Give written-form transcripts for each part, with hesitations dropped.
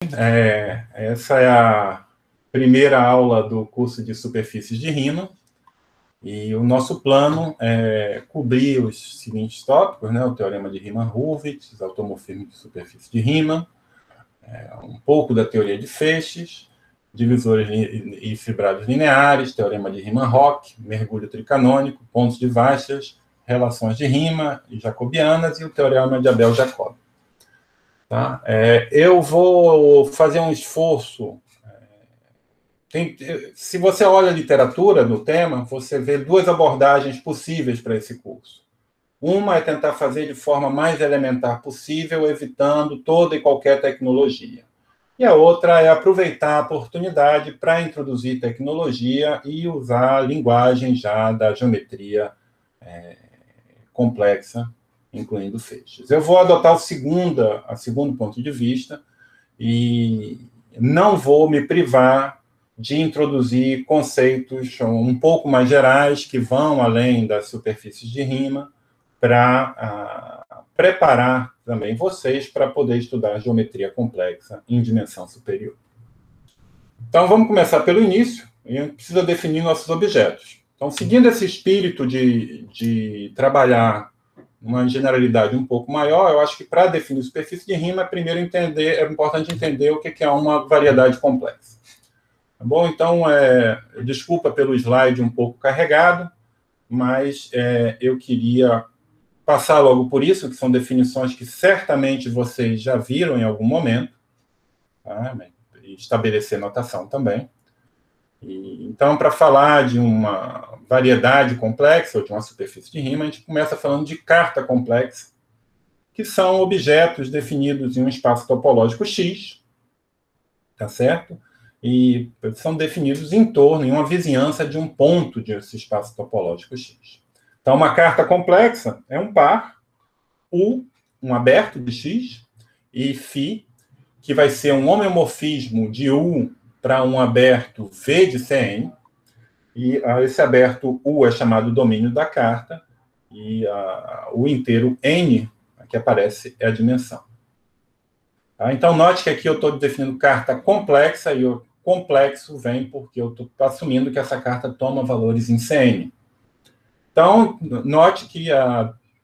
Essa é a primeira aula do curso de superfícies de Riemann, e o nosso plano é cobrir os seguintes tópicos, né? O teorema de Riemann-Hurwitz, os automorfismos de superfície de Riemann, um pouco da teoria de feixes, divisores e fibrados lineares, teorema de Riemann-Roch, mergulho tricanônico, pontos de Weierstrass, relações de Riemann e jacobianas, e o teorema de Abel-Jacobi. Tá? Eu vou fazer um esforço. Se você olha a literatura do tema, você vê duas abordagens possíveis para esse curso. Uma é tentar fazer de forma mais elementar possível, evitando toda e qualquer tecnologia. E a outra é aproveitar a oportunidade para introduzir tecnologia e usar a linguagem já da geometria complexa, incluindo feixes. Eu vou adotar o segundo ponto de vista e não vou me privar de introduzir conceitos um pouco mais gerais que vão além das superfícies de Riemann para preparar também vocês para poder estudar geometria complexa em dimensão superior. Então, vamos começar pelo início. A gente precisa definir nossos objetos. Então, seguindo esse espírito de trabalhar uma generalidade um pouco maior, eu acho que para definir superfície de Riemann, primeiro é importante entender o que é uma variedade complexa. Tá bom? Então, desculpa pelo slide um pouco carregado, mas eu queria passar logo por isso, que são definições que certamente vocês já viram em algum momento, tá? E estabelecer notação também. Então, para falar de uma variedade complexa, ou de uma superfície de Riemann, a gente começa falando de carta complexa, que são objetos definidos em um espaço topológico X, tá certo? E são definidos em torno, em uma vizinhança de um ponto desse espaço topológico X. Então, uma carta complexa é um par, U, um aberto de X, e Φ, que vai ser um homeomorfismo de U para um aberto V de Cn, e esse aberto U é chamado domínio da carta, e o inteiro N, que aparece, é a dimensão. Tá? Então, note que aqui eu estou definindo carta complexa, e o complexo vem porque eu estou assumindo que essa carta toma valores em Cn. Então, note que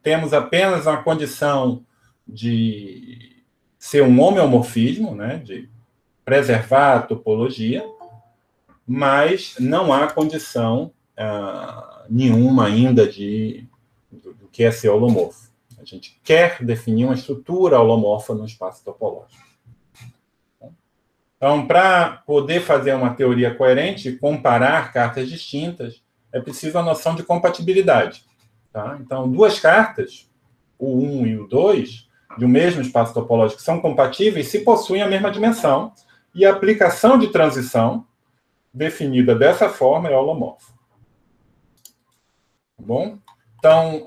temos apenas uma condição de ser um homeomorfismo, né, de preservar a topologia, mas não há condição nenhuma ainda do que é ser holomorfo. A gente quer definir uma estrutura holomorfa no espaço topológico. Então, para poder fazer uma teoria coerente e comparar cartas distintas, é preciso a noção de compatibilidade. Tá? Então, duas cartas, o 1 e o 2, de um mesmo espaço topológico, são compatíveis se possuem a mesma dimensão, e a aplicação de transição, definida dessa forma, é holomorfa. Tá bom? Então,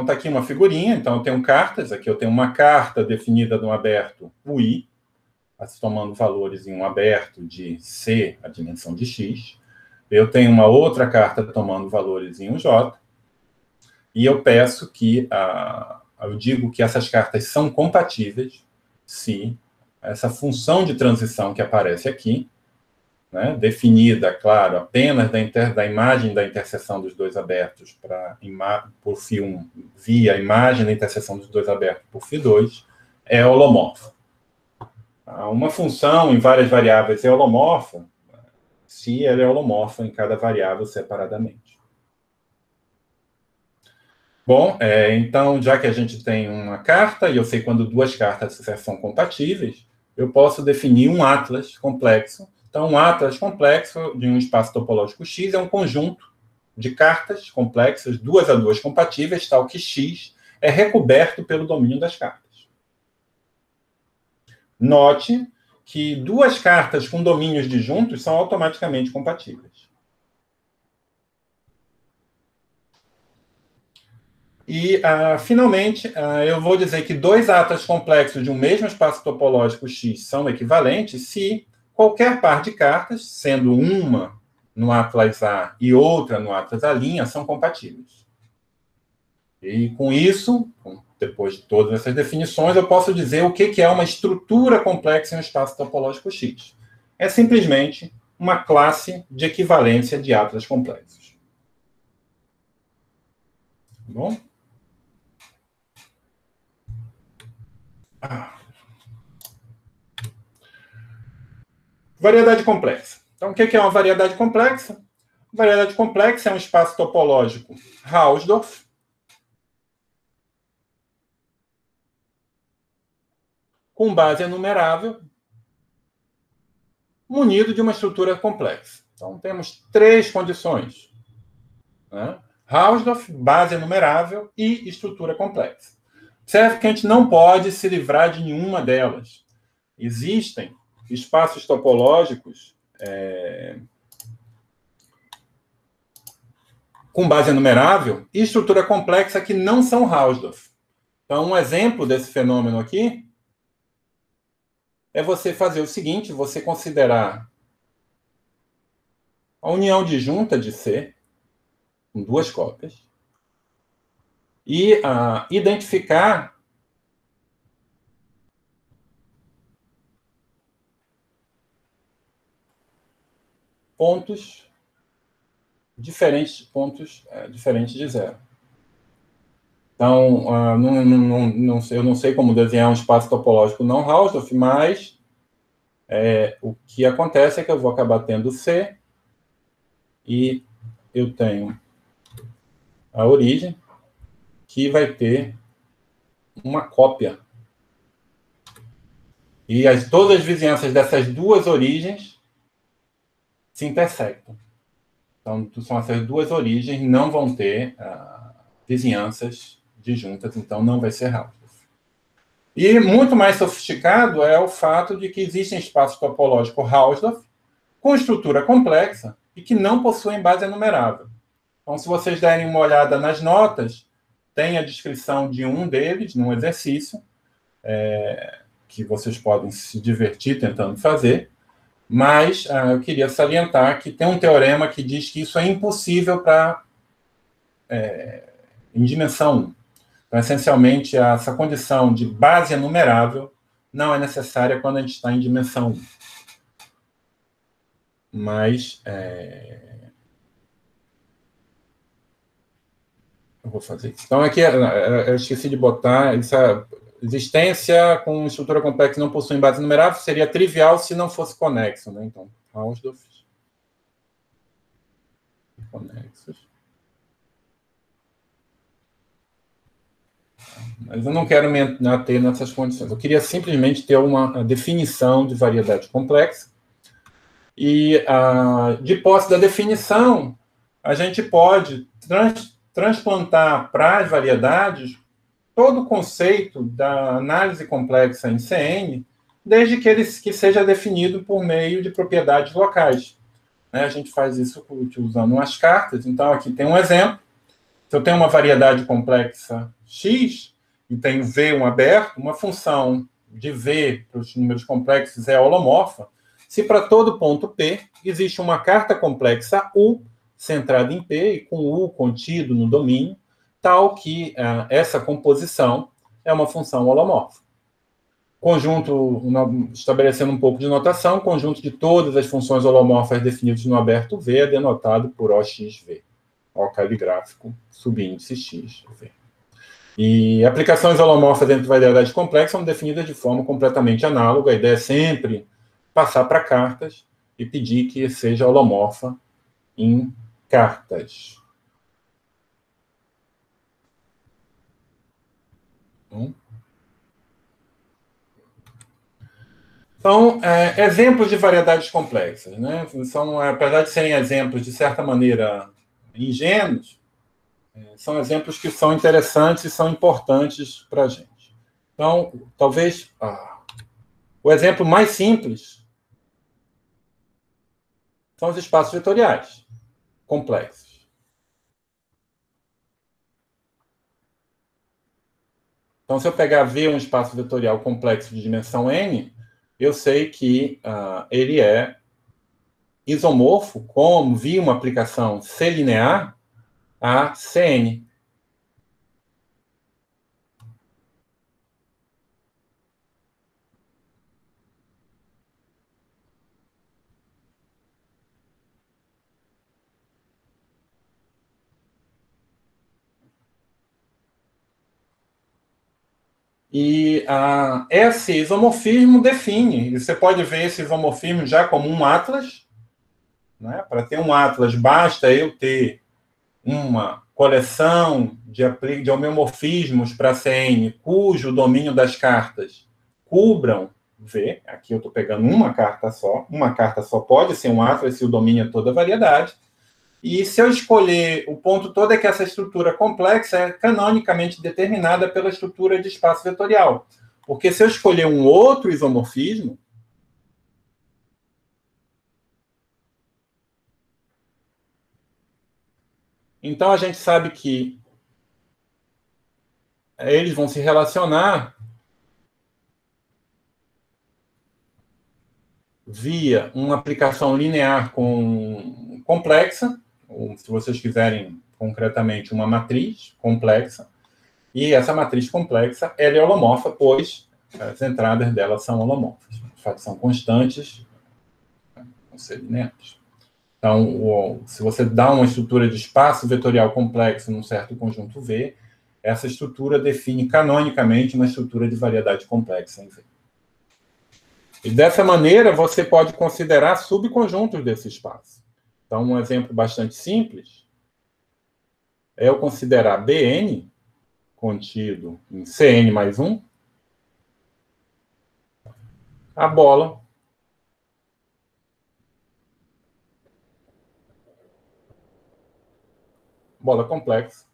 está aqui uma figurinha. Então, eu tenho cartas. Aqui eu tenho uma carta definida de um aberto UI, tomando valores em um aberto de C, a dimensão de X. Eu tenho uma outra carta tomando valores em um J. E eu peço que... eu digo que essas cartas são compatíveis se essa função de transição que aparece aqui, né, definida, claro, apenas da imagem da interseção dos dois abertos por φ1 via a imagem da interseção dos dois abertos por φ2, é holomorfa. Uma função em várias variáveis é holomorfa se ela é holomorfa em cada variável separadamente. Bom, então, já que a gente tem uma carta, e eu sei quando duas cartas são compatíveis, eu posso definir um atlas complexo. Então, um atlas complexo de um espaço topológico X é um conjunto de cartas complexas, 2 a 2 compatíveis, tal que X é recoberto pelo domínio das cartas. Note que duas cartas com domínios disjuntos são automaticamente compatíveis. E, finalmente, eu vou dizer que dois atlas complexos de um mesmo espaço topológico X são equivalentes se qualquer par de cartas, sendo uma no atlas A e outra no atlas A', são compatíveis. E com isso, depois de todas essas definições, eu posso dizer o que é uma estrutura complexa em um espaço topológico X. É simplesmente uma classe de equivalência de atlas complexos. Tá bom? Variedade complexa. Então, o que é uma variedade complexa? Variedade complexa é um espaço topológico Hausdorff com base enumerável, munido de uma estrutura complexa. Então, temos três condições, né? Hausdorff, base enumerável e estrutura complexa. Observe que a gente não pode se livrar de nenhuma delas. Existem espaços topológicos com base enumerável e estrutura complexa que não são Hausdorff. Então, um exemplo desse fenômeno aqui é você fazer o seguinte, você considerar a união disjunta de C, com duas cópias, e identificar pontos diferentes de zero. Então, eu não sei como desenhar um espaço topológico não Hausdorff, mas o que acontece é que eu vou acabar tendo C e eu tenho a origem que vai ter uma cópia. E todas as vizinhanças dessas duas origens se intersectam. Então, são essas duas origens, não vão ter vizinhanças disjuntas, então não vai ser Hausdorff. E muito mais sofisticado é o fato de que existem espaços topológicos Hausdorff com estrutura complexa e que não possuem base enumerável. Então, se vocês derem uma olhada nas notas, tem a descrição de um deles, num exercício, que vocês podem se divertir tentando fazer, mas eu queria salientar que tem um teorema que diz que isso é impossível em dimensão 1. Então, essencialmente, essa condição de base enumerável não é necessária quando a gente está em dimensão 1. Mas eu vou fazer isso. Então, aqui eu esqueci de botar essa existência com estrutura complexa não possui base enumerável, seria trivial se não fosse conexo, né? Então, Hausdorff conexos. Mas eu não quero me ater nessas condições. Eu queria simplesmente ter uma definição de variedade complexa. E, de posse da definição, a gente pode transplantar para as variedades todo o conceito da análise complexa em CN, desde que seja definido por meio de propriedades locais. A gente faz isso usando umas cartas. Então, aqui tem um exemplo. Se eu tenho uma variedade complexa X e tenho V1 aberto, uma função de V para os números complexos é holomorfa, se para todo ponto P existe uma carta complexa U centrada em P e com U contido no domínio, tal que essa composição é uma função holomorfa. Conjunto, estabelecendo um pouco de notação, conjunto de todas as funções holomorfas definidas no aberto V é denotado por OXV, O caligráfico, subíndice X, V. E aplicações holomorfas entre variedades complexas são definidas de forma completamente análoga. A ideia é sempre passar para cartas e pedir que seja holomorfa em cartas. Então, exemplos de variedades complexas, né? Apesar de serem exemplos, de certa maneira, ingênuos, são exemplos que são interessantes e são importantes para a gente. Então, talvez o exemplo mais simples são os espaços vetoriais complexos. Então, se eu pegar V um espaço vetorial complexo de dimensão n, eu sei que ele é isomorfo, como via uma aplicação C-linear, a Cn. E esse isomorfismo define, e você pode ver esse isomorfismo já como um atlas, né? Para ter um atlas, basta eu ter uma coleção de homeomorfismos para CN, cujo domínio das cartas cubram V. Aqui eu estou pegando uma carta só pode ser um atlas se o domínio é toda a variedade. E se eu escolher, o ponto todo é que essa estrutura complexa é canonicamente determinada pela estrutura de espaço vetorial. Porque se eu escolher um outro isomorfismo, então a gente sabe que eles vão se relacionar via uma aplicação linear complexa, ou se vocês quiserem concretamente uma matriz complexa, e essa matriz complexa ela é holomorfa, pois as entradas dela são holomorfas, são constantes, vão ser lineares. Então, se você dá uma estrutura de espaço vetorial complexo num certo conjunto V, essa estrutura define canonicamente uma estrutura de variedade complexa em V. E dessa maneira, você pode considerar subconjuntos desse espaço. Então, um exemplo bastante simples é eu considerar Bn contido em Cn mais 1, a bola complexa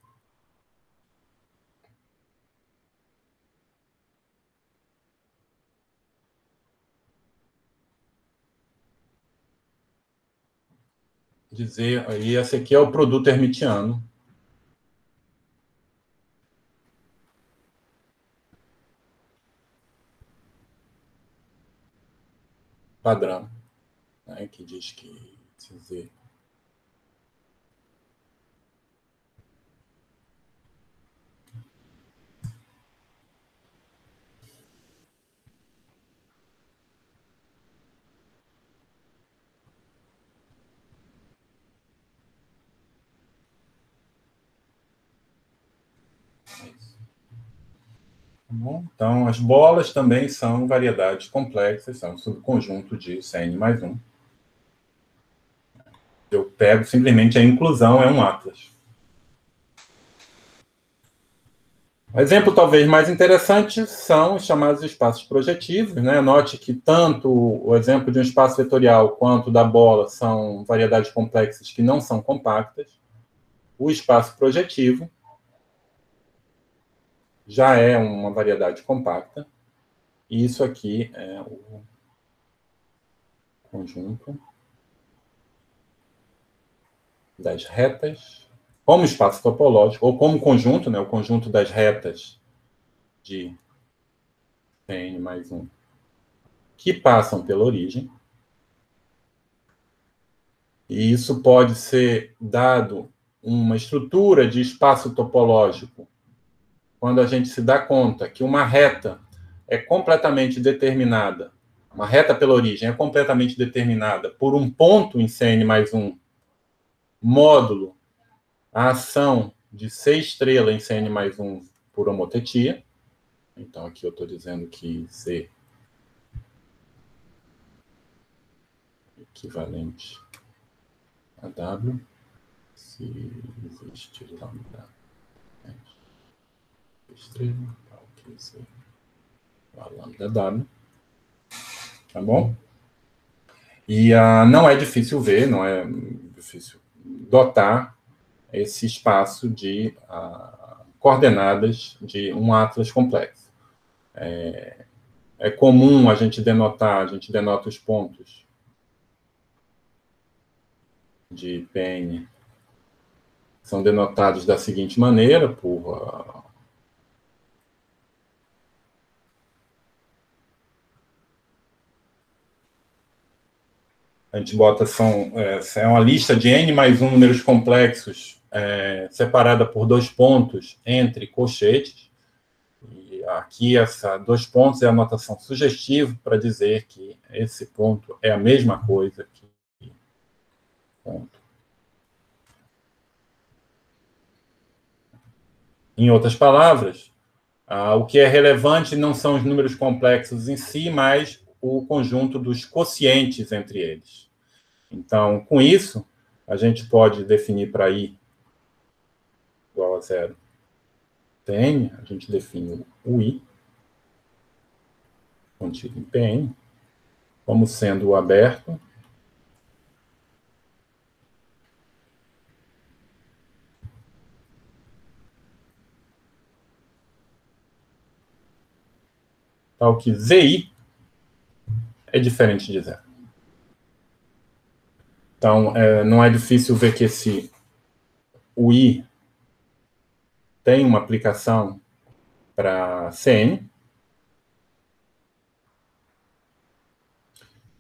dizer aí esse aqui é o produto hermitiano padrão, né, que diz que dizer bom? Então, as bolas também são variedades complexas, são um subconjunto de Cn mais 1. Eu pego simplesmente a inclusão, é um atlas. Um exemplo talvez mais interessante são os chamados espaços projetivos, né? Note que tanto o exemplo de um espaço vetorial quanto da bola são variedades complexas que não são compactas. O espaço projetivo já é uma variedade compacta. E isso aqui é o conjunto das retas, como espaço topológico, ou como conjunto, né? O conjunto das retas de N mais 1 que passam pela origem. E isso pode ser dado uma estrutura de espaço topológico quando a gente se dá conta que uma reta é completamente determinada, uma reta pela origem é completamente determinada por um ponto em Cn mais 1 módulo a ação de C estrela em Cn mais 1 por homotetia. Então, aqui eu estou dizendo que C equivalente a W, se existe lambda estrela, que ser a lambda W, tá bom? E não é difícil ver, não é difícil dotar esse espaço de coordenadas de um atlas complexo. É comum a gente denota os pontos de Pn, são denotados da seguinte maneira, por a gente bota, é uma lista de n mais 1 números complexos separada por 2 pontos entre colchetes. E aqui, essa 2 pontos é a notação sugestiva para dizer que esse ponto é a mesma coisa que ponto. Em outras palavras, O que é relevante não são os números complexos em si, mas o conjunto dos quocientes entre eles. Então, com isso, a gente pode definir para I igual a 0 Tn, a gente define o I, contido em Pn, como sendo o aberto tal que Zi é diferente de 0. Então, não é difícil ver que o I tem uma aplicação para Cn.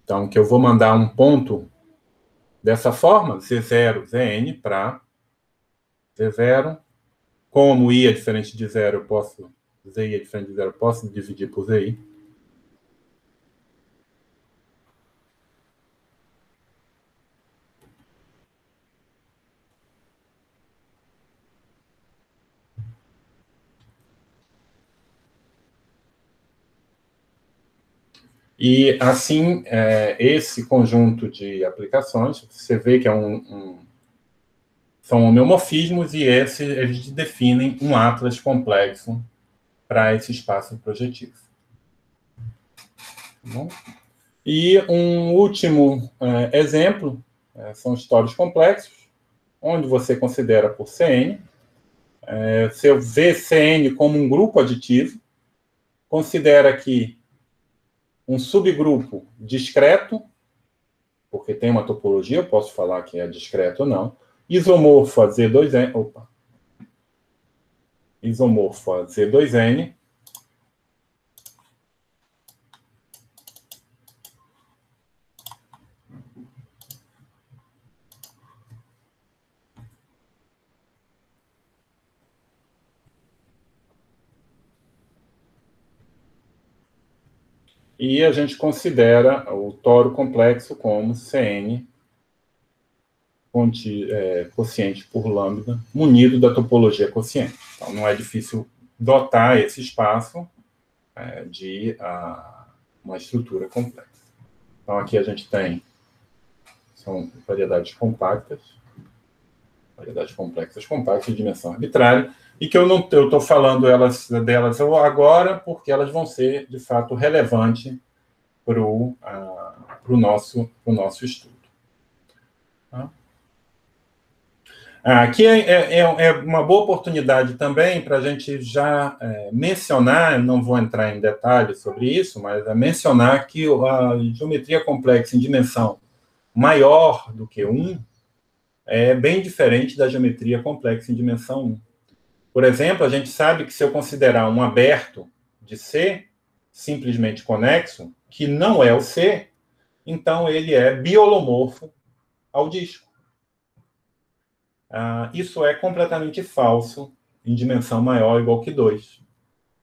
Então, que eu vou mandar um ponto dessa forma, Z0, Zn, para Z0. Como I é diferente de 0, Zi é diferente de 0, eu posso dividir por Zi. E, assim, esse conjunto de aplicações, você vê que são homeomorfismos e eles definem um atlas complexo para esse espaço projetivo. Tá bom? E um último exemplo são os tórios complexos, onde você considera por Cn. Se eu ver Cn como um grupo aditivo, considera que um subgrupo discreto, porque tem uma topologia, eu posso falar que é discreto ou não, isomorfo a Z2N, isomorfo a Z2N, e a gente considera o tório complexo como Cn quociente por lambda, munido da topologia quociente. Então, não é difícil dotar esse espaço de uma estrutura complexa. Então, aqui a gente tem, são variedades complexas compactas de dimensão arbitrária, e que eu estou falando delas agora porque elas vão ser, de fato, relevantes para o nosso estudo. Tá? Aqui é uma boa oportunidade também para a gente já mencionar, não vou entrar em detalhes sobre isso, mas mencionar que a geometria complexa em dimensão maior do que 1 é bem diferente da geometria complexa em dimensão 1. Por exemplo, a gente sabe que se eu considerar um aberto de C, simplesmente conexo, que não é o C, então ele é biolomorfo ao disco. Isso é completamente falso em dimensão maior ou igual que 2.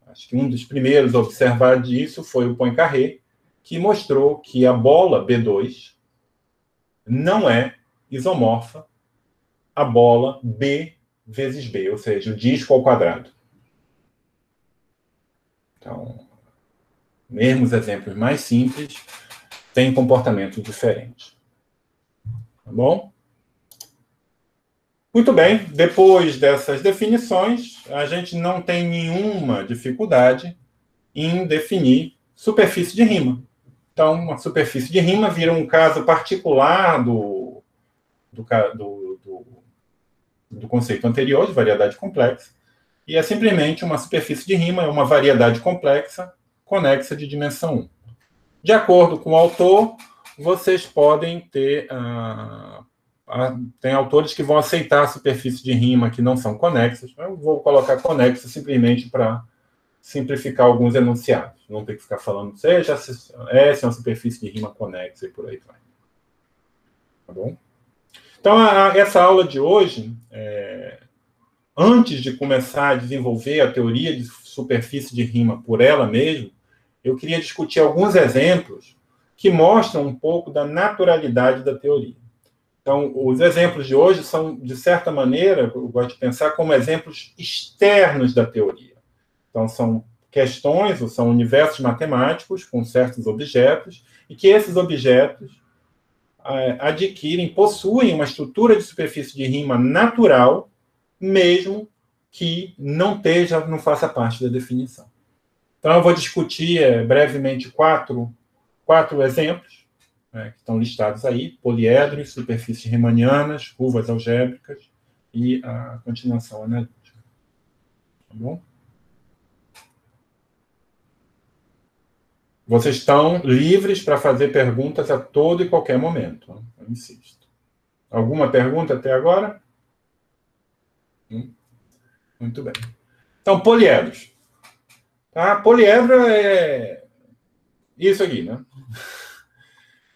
Acho que um dos primeiros a observar disso foi o Poincaré, que mostrou que a bola B2 não é isomorfa à bola B vezes B, ou seja, o disco ao quadrado. Então, mesmo os exemplos mais simples têm comportamento diferente. Tá bom? Muito bem, depois dessas definições, a gente não tem nenhuma dificuldade em definir superfície de rima. Então, uma superfície de rima vira um caso particular do conceito anterior, de variedade complexa, e é simplesmente uma superfície de rima, é uma variedade complexa conexa de dimensão 1. De acordo com o autor, vocês podem ter... tem autores que vão aceitar a superfície de rima que não são conexas. Eu vou colocar conexa simplesmente para simplificar alguns enunciados. Não tem que ficar falando seja essa é uma superfície de rima conexa e por aí vai. Tá bom? Então, essa aula de hoje, antes de começar a desenvolver a teoria de superfície de rima por ela mesma, eu queria discutir alguns exemplos que mostram um pouco da naturalidade da teoria. Então, os exemplos de hoje são, de certa maneira, eu gosto de pensar como exemplos externos da teoria. Então, são questões, ou são universos matemáticos com certos objetos, e que esses objetos possuem uma estrutura de superfície de Riemann natural, mesmo que não faça parte da definição. Então, eu vou discutir brevemente quatro exemplos, que estão listados aí: poliedros, superfícies riemannianas, curvas algébricas e a continuação analítica. Tá bom? Vocês estão livres para fazer perguntas a todo e qualquer momento. Eu insisto. Alguma pergunta até agora? Muito bem. Então, poliedros. Tá? Poliedro é isso aqui, né?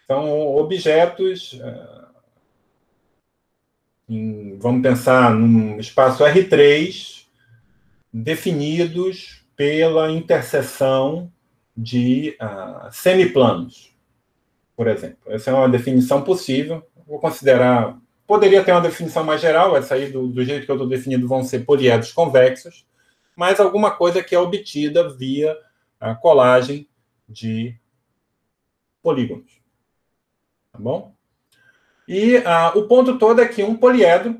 São objetos, vamos pensar num espaço R3, definidos pela interseção de semiplanos, por exemplo. Essa é uma definição possível. Vou considerar... Poderia ter uma definição mais geral, essa aí, do jeito que eu estou definindo, vão ser poliedros convexos, mas alguma coisa que é obtida via a colagem de polígonos. Tá bom? E o ponto todo é que um poliedro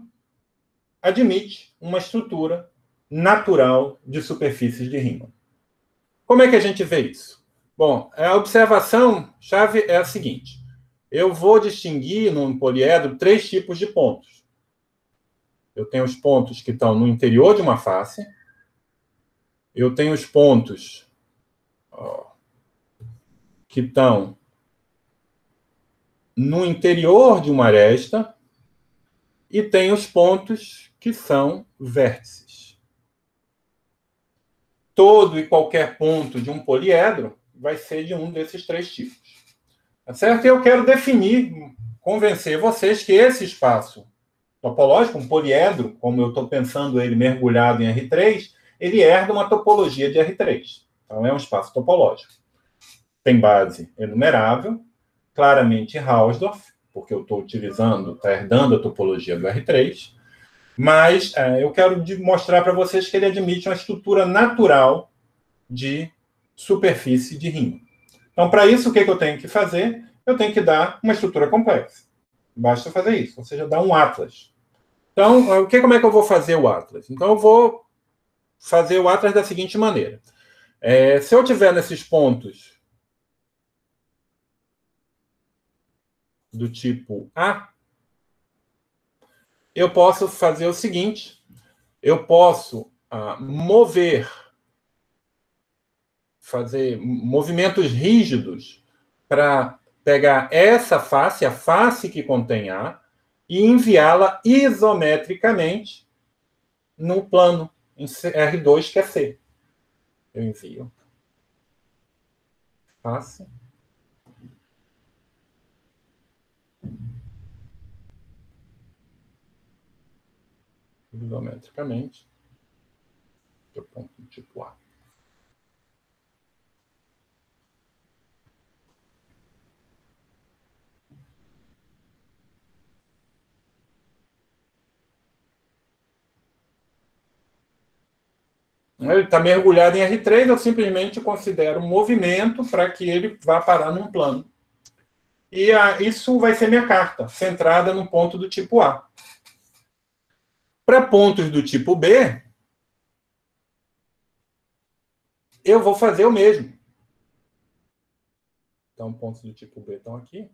admite uma estrutura natural de superfícies de Riemann. Como é que a gente vê isso? Bom, a observação-chave é a seguinte. Eu vou distinguir num poliedro 3 tipos de pontos. Eu tenho os pontos que estão no interior de uma face. Eu tenho os pontos que estão no interior de uma aresta. E tem os pontos que são vértices. Todo e qualquer ponto de um poliedro vai ser de um desses 3 tipos. Tá certo? E eu quero convencer vocês que esse espaço topológico, um poliedro, como eu estou pensando ele mergulhado em R3, ele herda uma topologia de R3. Então, é um espaço topológico. Tem base enumerável, claramente Hausdorff, porque eu estou herdando a topologia do R3, mas eu quero mostrar para vocês que ele admite uma estrutura natural de superfície de Riemann. Então, para isso, o que eu tenho que fazer? Eu tenho que dar uma estrutura complexa. Basta fazer isso, ou seja, dar um atlas. Então, como é que eu vou fazer o atlas? Então, eu vou fazer o atlas da seguinte maneira. Se eu tiver nesses pontos do tipo A, eu posso fazer o seguinte: eu posso fazer movimentos rígidos para pegar essa face, a face que contém A, e enviá-la isometricamente no plano em R2, que é C. Eu envio face. Isometricamente. Do ponto do tipo A. Ele está mergulhado em R3, eu simplesmente considero um movimento para que ele vá parar num plano. E isso vai ser minha carta, centrada no ponto do tipo A. Para pontos do tipo B, eu vou fazer o mesmo. Então, pontos do tipo B estão aqui.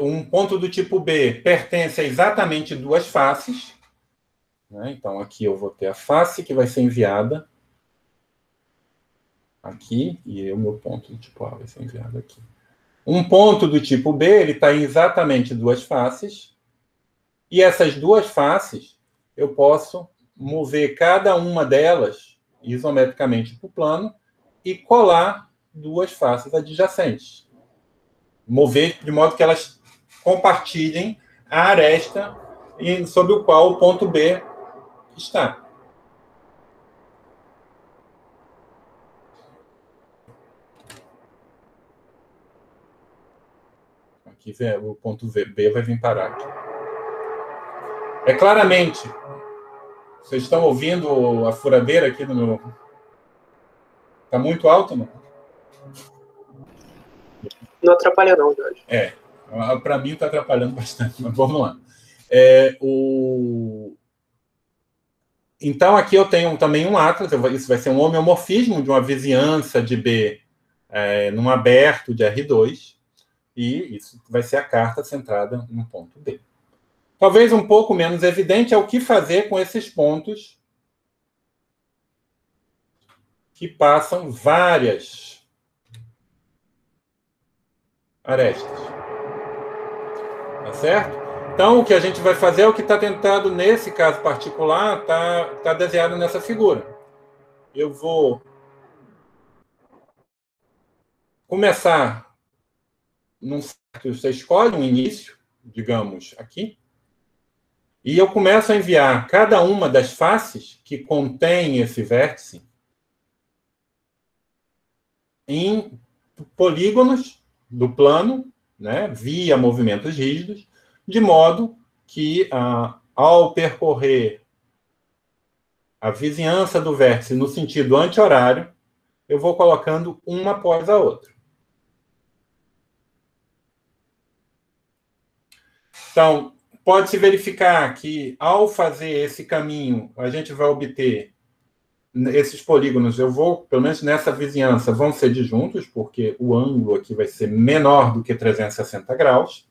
Um ponto do tipo B pertence a exatamente 2 faces. Né? Então, aqui eu vou ter a face que vai ser enviada aqui, e o meu ponto do tipo A vai ser enviado aqui. Um ponto do tipo B, ele está em exatamente 2 faces, e essas 2 faces, eu posso mover cada uma delas isometricamente para o plano e colar 2 faces adjacentes. Mover de modo que elas compartilhem a aresta sobre o qual o ponto B está. Aqui o ponto B vai vir parar aqui. É claramente. Vocês estão ouvindo a furadeira aqui no meu... Está muito alto, não? Não atrapalha não, Jorge. Para mim está atrapalhando bastante, mas vamos lá. Então, aqui eu tenho também um atlas, isso vai ser um homeomorfismo de uma vizinhança de B num aberto de R2, e isso vai ser a carta centrada no ponto D. Talvez um pouco menos evidente é o que fazer com esses pontos que passam várias arestas. Tá certo? Então, o que a gente vai fazer é o que está tentado nesse caso particular, está desenhado nessa figura. Eu vou começar num certo, você escolhe um início, digamos, aqui, e eu começo a enviar cada uma das faces que contém esse vértice em polígonos do plano, né, via movimentos rígidos, de modo que, ao percorrer a vizinhança do vértice no sentido anti-horário, eu vou colocando uma após a outra. Então, pode-se verificar que, ao fazer esse caminho, a gente vai obter esses polígonos, eu vou, pelo menos nessa vizinhança, vão ser disjuntos, porque o ângulo aqui vai ser menor do que 360 graus.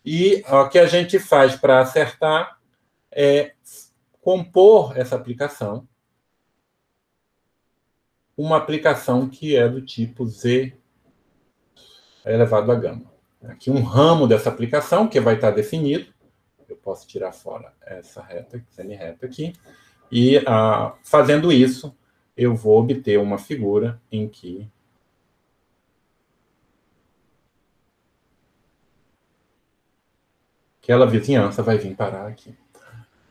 E o que a gente faz para acertar é compor essa aplicação, uma aplicação que é do tipo Z elevado a gama. Aqui um ramo dessa aplicação, que vai estar definido. Eu posso tirar fora essa reta, semi-reta aqui. E, fazendo isso, eu vou obter uma figura em que aquela vizinhança vai vir parar aqui.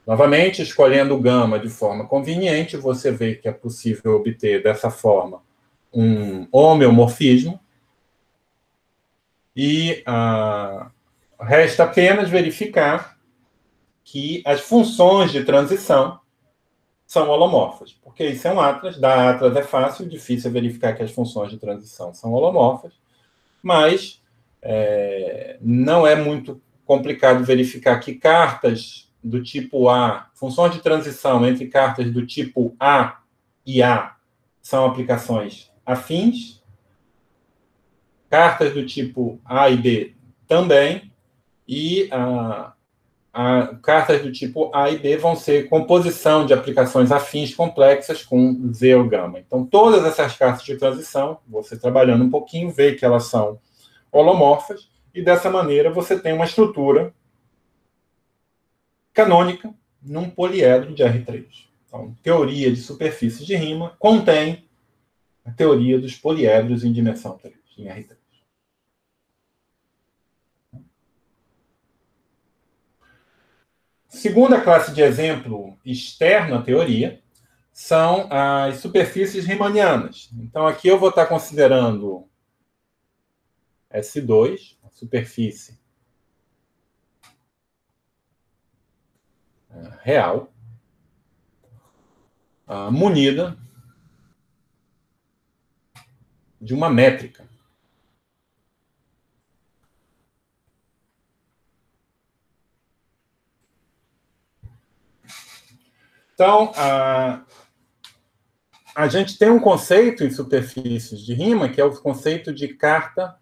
Novamente, escolhendo o gama de forma conveniente, você vê que é possível obter, dessa forma, um homeomorfismo. E resta apenas verificar que as funções de transição são holomorfas, porque isso é um atlas, da atlas é fácil, difícil é verificar que as funções de transição são holomorfas, mas não é muito complicado verificar que cartas do tipo A, funções de transição entre cartas do tipo A e A são aplicações afins, cartas do tipo A e B também, e cartas do tipo A e B vão ser composição de aplicações afins complexas com Z ou gama. Então, todas essas cartas de transição, você trabalhando um pouquinho, vê que elas são holomorfas, e dessa maneira você tem uma estrutura canônica num poliedro de R3. Então, teoria de superfície de Riemann contém a teoria dos poliedros em dimensão 3, em R3. Segunda classe de exemplo externo à teoria são as superfícies riemannianas. Então, aqui eu vou estar considerando S2, a superfície real, munida de uma métrica. Então, a gente tem um conceito em superfícies de Riemann, que é o conceito de carta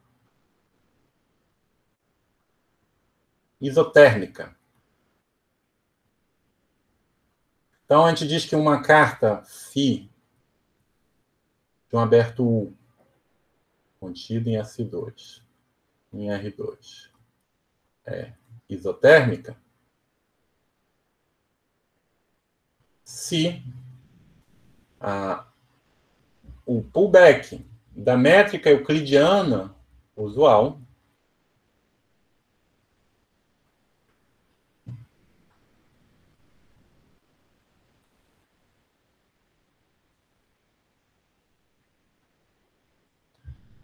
isotérmica. Então, a gente diz que uma carta φ de um aberto U contido em S2, em R2, é isotérmica se o pullback da métrica euclidiana usual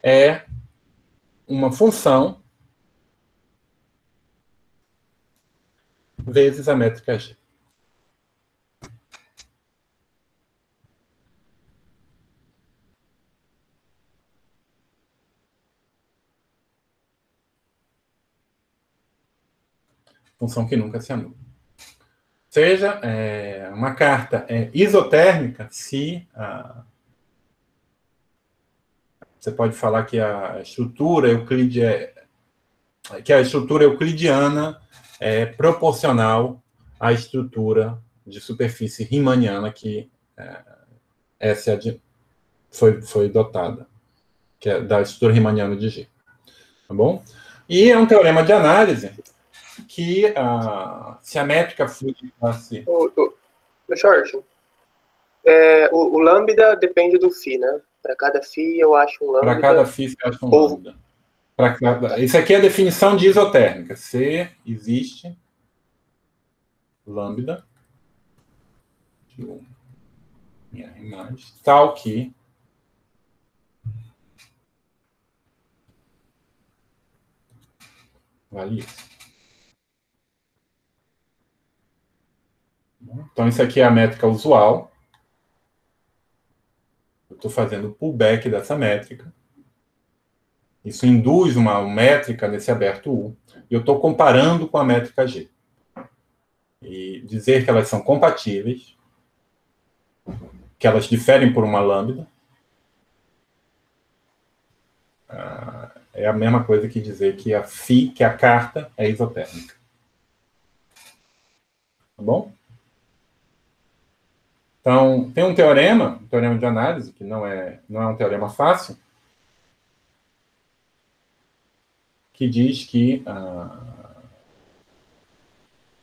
é uma função vezes a métrica G. Função que nunca se anula. Seja, uma carta é isotérmica se você pode falar que a estrutura euclidiana é proporcional à estrutura de superfície riemanniana que essa foi dotada, que é da estrutura riemanniana de G. Tá bom? E é um teorema de análise que, se a métrica flui de classe... Jorge, o lambda depende do φ, né? Para cada φ eu acho um lambda. Para cada φ você acha um lambda. Isso aqui é a definição de isotérmica. Se existe lambda, minha imagem, tal que vale isso. Então, isso aqui é a métrica usual. Eu estou fazendo o pullback dessa métrica. Isso induz uma métrica nesse aberto U. E eu estou comparando com a métrica G. E dizer que elas são compatíveis, que elas diferem por uma lambda, é a mesma coisa que dizer que que a carta é isotérmica. Tá bom? Então, tem um teorema de análise, que não é um teorema fácil, que diz que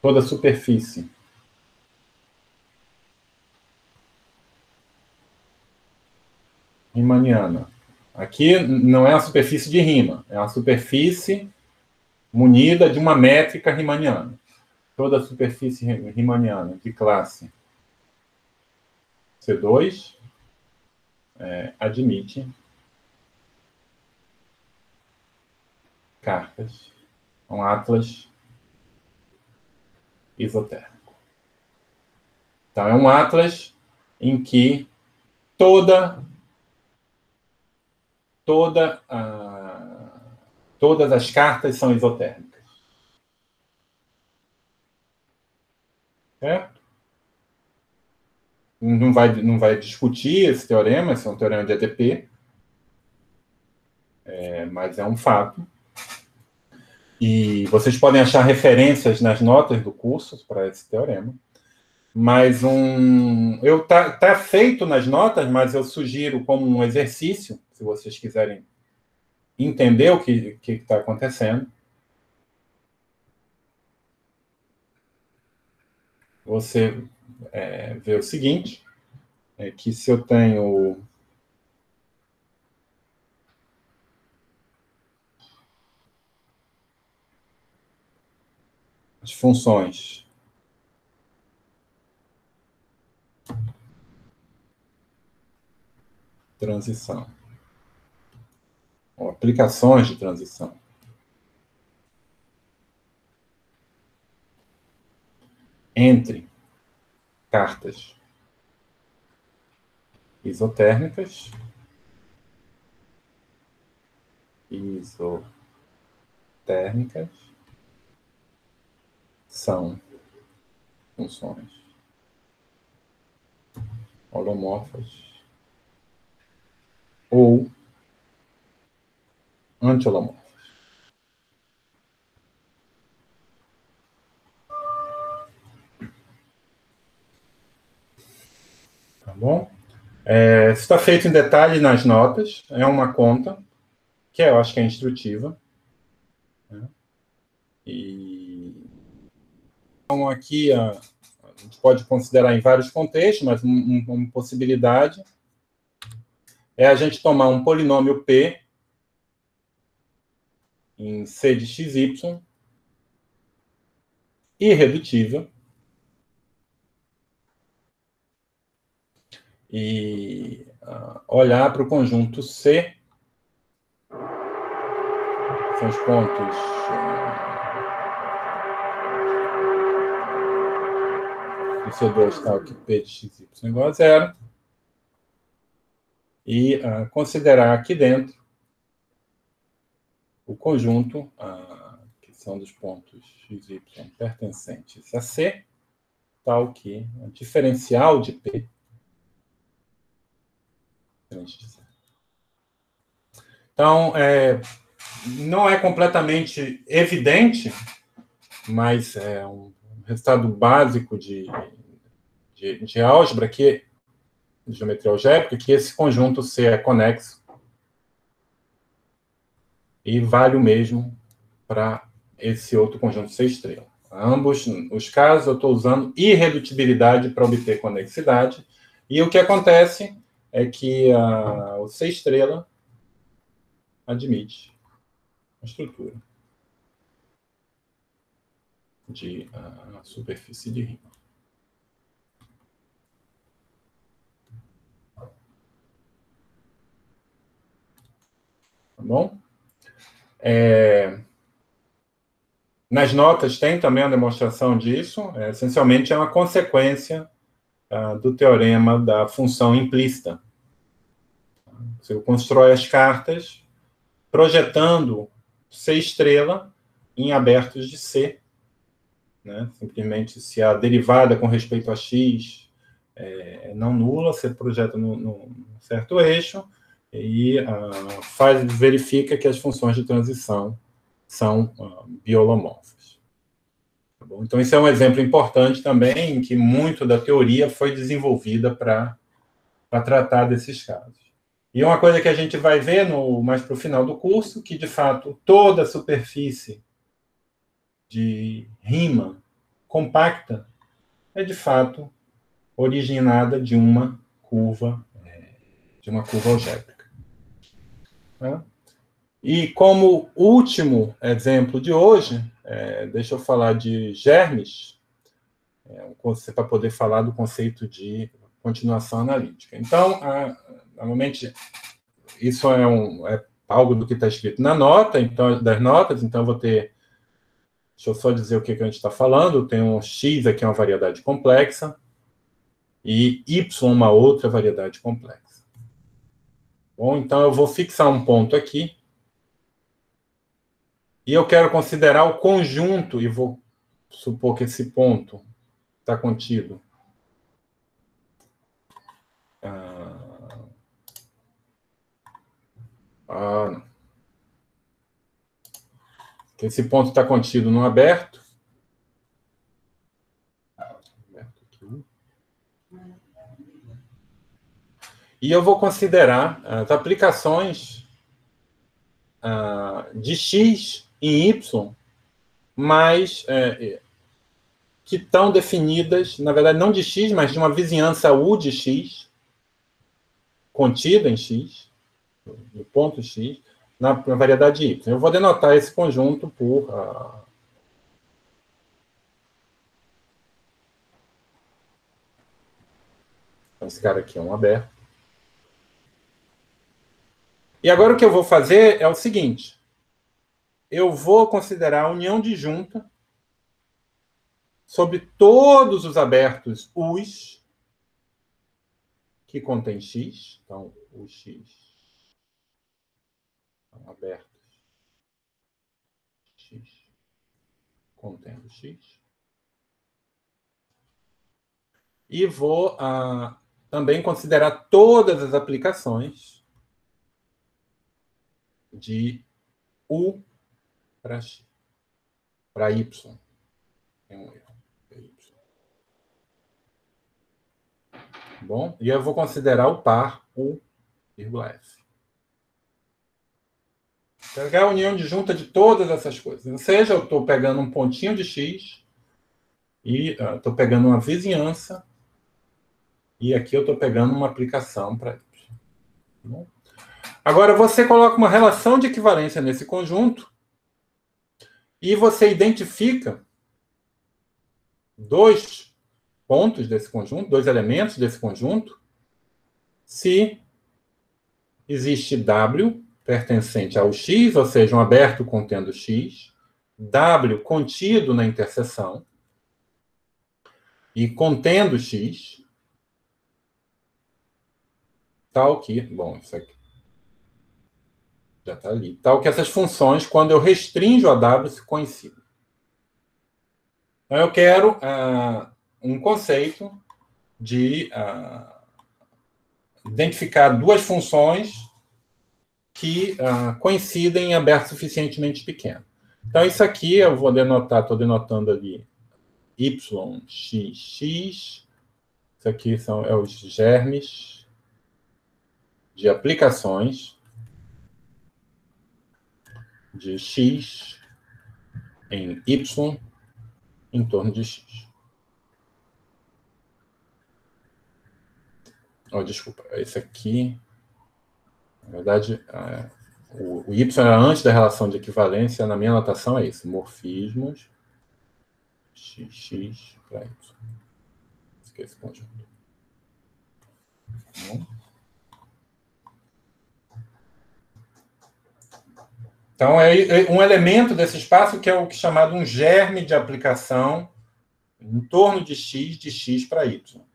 toda superfície riemanniana, aqui não é a superfície de Riemann, é a superfície munida de uma métrica riemanniana. Toda superfície riemanniana de classe C2 admite cartas, um atlas isotérmico. Então, é um atlas em que todas as cartas são isotérmicas. Certo? Não vai discutir esse teorema, esse é um teorema de ADP, mas é um fato. E vocês podem achar referências nas notas do curso para esse teorema. Mas tá feito nas notas, mas eu sugiro como um exercício, se vocês quiserem entender o que está acontecendo. Você vê o seguinte, que se eu tenho as funções transição, ou aplicações de transição, entre cartas isotérmicas, são funções holomorfas ou anti-holomorfas. Tá bom? Isso está feito em detalhe nas notas. É uma conta que eu acho que é instrutiva. Né? Então, aqui a gente pode considerar em vários contextos, mas uma possibilidade é a gente tomar um polinômio P em C de XY irredutível e olhar para o conjunto C, são os pontos do C2 tal que P de x, y igual a zero. E considerar aqui dentro o conjunto, que são dos pontos x, y pertencentes a C, tal que o diferencial de P. Então, não é completamente evidente, mas é um resultado básico de álgebra, de geometria algébrica, que esse conjunto C é conexo e vale o mesmo para esse outro conjunto C estrela. Ambos os casos, eu estou usando irredutibilidade para obter conexidade, e o que acontece é que o C estrela admite a estrutura de superfície de Riemann. Tá bom? Nas notas tem também a demonstração disso. Essencialmente é uma consequência do teorema da função implícita. Você constrói as cartas projetando C estrela em abertos de C, né? Simplesmente, se a derivada com respeito a x é não nula, você projeta num certo eixo e verifica que as funções de transição são biolomorfas. Tá bom? Então, esse é um exemplo importante também, em que muito da teoria foi desenvolvida para tratar desses casos. E uma coisa que a gente vai ver mais para o final do curso, que, de fato, toda a superfície de Riemann compacta é, de fato, originada de uma curva algébrica. Tá? E como último exemplo de hoje, deixa eu falar de germes, para poder falar do conceito de continuação analítica. Então, normalmente, isso é algo do que está escrito na nota, então, das notas, então eu vou ter... Deixa eu só dizer o que a gente está falando. Tem um x aqui, uma variedade complexa, e y, uma outra variedade complexa. Bom, então eu vou fixar um ponto aqui, e eu quero considerar o conjunto, e vou supor que esse ponto está contido que esse ponto está contido no aberto. E eu vou considerar as aplicações de x em y, mas que estão definidas, na verdade, não de x, mas de uma vizinhança U de x, contida em x, no ponto x, na variedade y. Eu vou denotar esse conjunto por... esse cara aqui é um aberto. E agora o que eu vou fazer é o seguinte. Eu vou considerar a união disjunta sobre todos os abertos U's que contém x. Então, o x são abertos x contendo x. E vou também considerar todas as aplicações de U para x, para y. Tem um erro. Bom, e eu vou considerar o par U, F. Pegar a união disjunta de todas essas coisas. Ou seja, eu estou pegando um pontinho de x e estou pegando uma vizinhança e aqui eu estou pegando uma aplicação para y. Bom? Agora, você coloca uma relação de equivalência nesse conjunto e você identifica dois pontos desse conjunto, dois elementos desse conjunto, se existe W pertencente ao X, ou seja, um aberto contendo X, W contido na interseção, e contendo x, tal que... Bom, isso aqui já está ali. Tal que essas funções, quando eu restringo a w, se coincidem. Então, eu quero um conceito de identificar duas funções que coincidem em aberto suficientemente pequeno. Então, isso aqui eu vou denotar, estou denotando ali y, x, x. Isso aqui são os germes de aplicações de x em y em torno de x. Oh, desculpa, esse aqui, na verdade, o y era antes da relação de equivalência, na minha anotação é isso, morfismos x para y. Esqueci esse conjunto. Então, é um elemento desse espaço que é o que é chamado um germe de aplicação em torno de x para y. Ou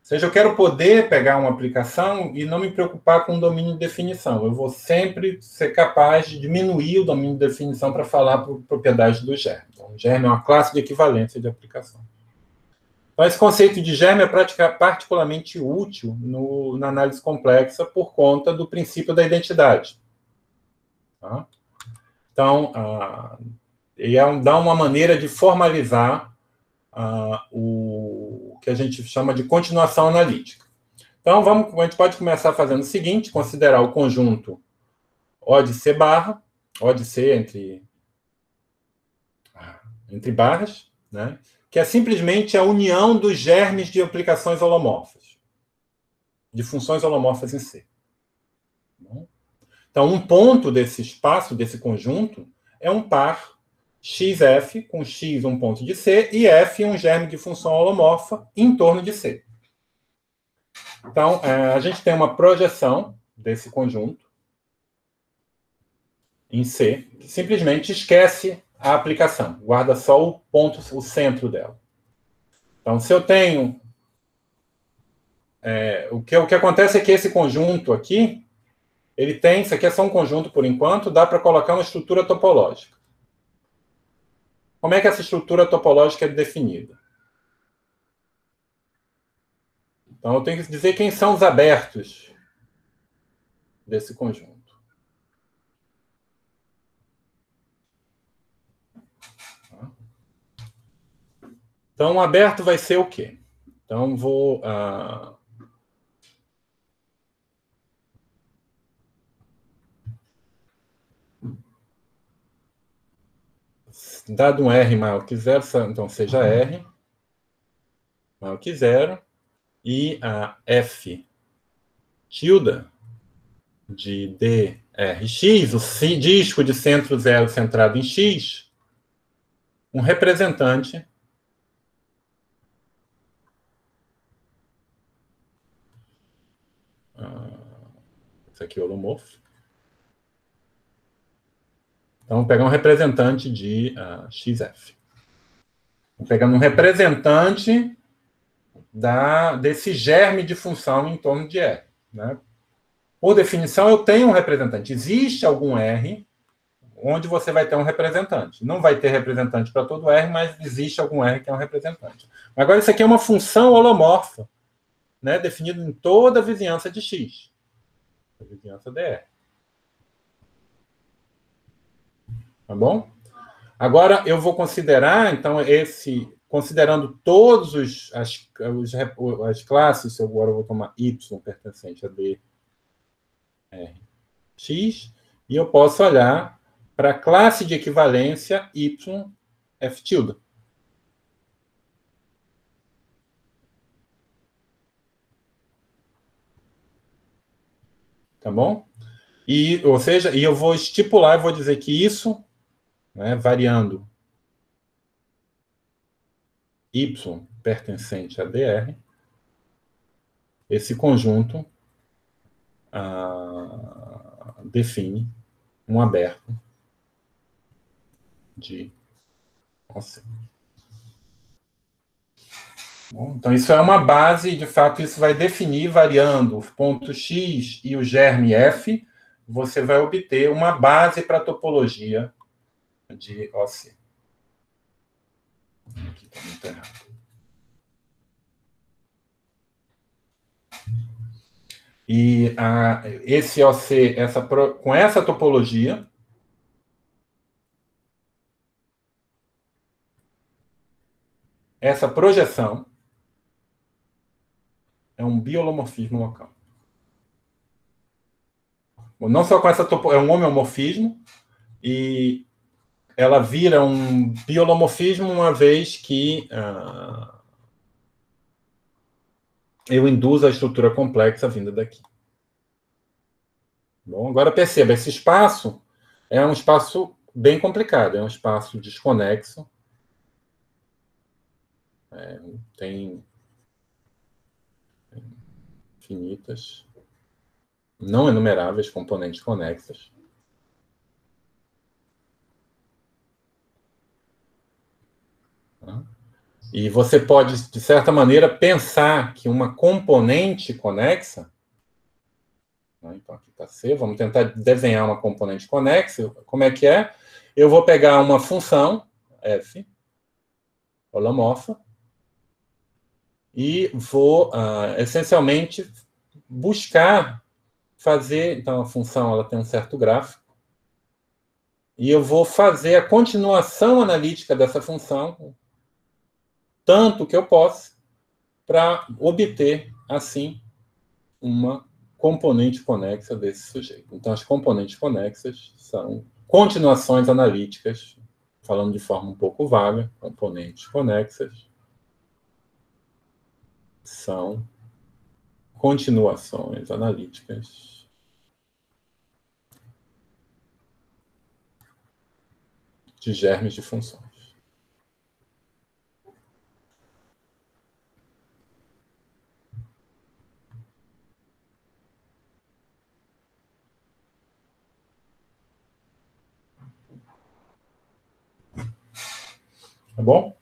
seja, eu quero poder pegar uma aplicação e não me preocupar com o domínio de definição. Eu vou sempre ser capaz de diminuir o domínio de definição para falar por propriedades do germe. Então, o germe é uma classe de equivalência de aplicação. Então, esse conceito de germe é particularmente útil na análise complexa por conta do princípio da identidade. Tá? Então, dá uma maneira de formalizar o que a gente chama de continuação analítica. Então, a gente pode começar fazendo o seguinte, considerar o conjunto O de C barra, O de C entre barras, né, que é simplesmente a união dos germes de aplicações holomorfas, de funções holomorfas em C. Então, um ponto desse espaço, desse conjunto, é um par xf, com x um ponto de C, e f um germe de função holomorfa em torno de C. Então, a gente tem uma projeção desse conjunto em C, que simplesmente esquece a aplicação, guarda só o ponto, o centro dela. Então, se eu tenho... o que acontece é que esse conjunto aqui, ele tem... Isso aqui é só um conjunto por enquanto, dá para colocar uma estrutura topológica. Como é que essa estrutura topológica é definida? Então, eu tenho que dizer quem são os abertos desse conjunto. Então, o aberto vai ser o quê? Então, vou... dado um R maior que zero, então seja R maior que zero, e a F tilde de DRX, o disco de centro zero centrado em X, um representante isso aqui é holomorfo. Então, vou pegar um representante de XF. Vou pegar um representante desse germe de função em torno de R. Né? Por definição, eu tenho um representante. Existe algum R onde você vai ter um representante. Não vai ter representante para todo R, mas existe algum R que é um representante. Agora, isso aqui é uma função holomorfa, né, definida em toda a vizinhança de X. A vizinhança DR. Tá bom? Agora, eu vou considerar, então, considerando todas as classes, agora eu vou tomar Y pertencente a D, R, X, e eu posso olhar para a classe de equivalência Y, F tilde. Tá bom? Ou seja, eu vou estipular, vou dizer que isso, né, variando Y pertencente a DR, esse conjunto define um aberto de OC. Bom, então, isso é uma base, de fato, isso vai definir, variando os pontos X e o germe F, você vai obter uma base para a topologia de OC. Aqui está muito errado. E esse OC, com essa topologia, essa projeção é um biolomorfismo local. Bom, não só com essa topologia, é um homeomorfismo, e ela vira um biolomorfismo uma vez que eu induzo a estrutura complexa vinda daqui. Bom, agora perceba, esse espaço é um espaço bem complicado, é um espaço desconexo. Tem infinitas, não enumeráveis componentes conexas. E você pode, de certa maneira, pensar que uma componente conexa... Então, aqui está C. Vamos tentar desenhar uma componente conexa. Como é que é? Eu vou pegar uma função, f, holomorfa, e vou, essencialmente, buscar fazer... Então, a função ela tem um certo gráfico. E eu vou fazer a continuação analítica dessa função, tanto que eu possa, para obter, assim, uma componente conexa desse sujeito. Então, as componentes conexas são continuações analíticas, falando de forma um pouco vaga, componentes conexas são continuações analíticas de germes de funções. Tá bom?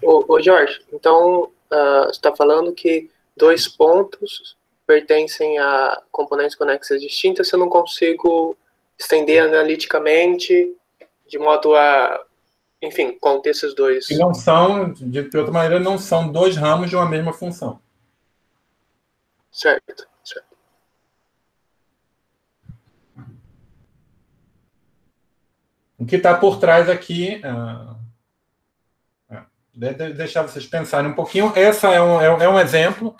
Ô Jorge, então você está falando que dois pontos pertencem a componentes conexas distintas, se eu não consigo estender analiticamente de modo a, enfim, conter esses dois. E não são, de outra maneira, não são dois ramos de uma mesma função. Certo, certo. O que está por trás aqui... deixar vocês pensarem um pouquinho. Essa é um exemplo,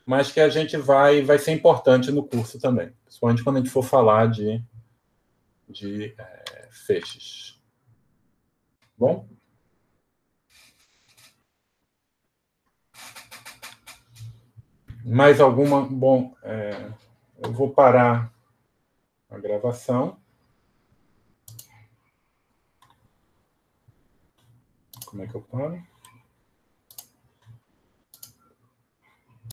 mas que a gente vai ser importante no curso também, principalmente quando a gente for falar de feixes. Bom? Mais alguma? Bom, eu vou parar a gravação. Como é que eu paro?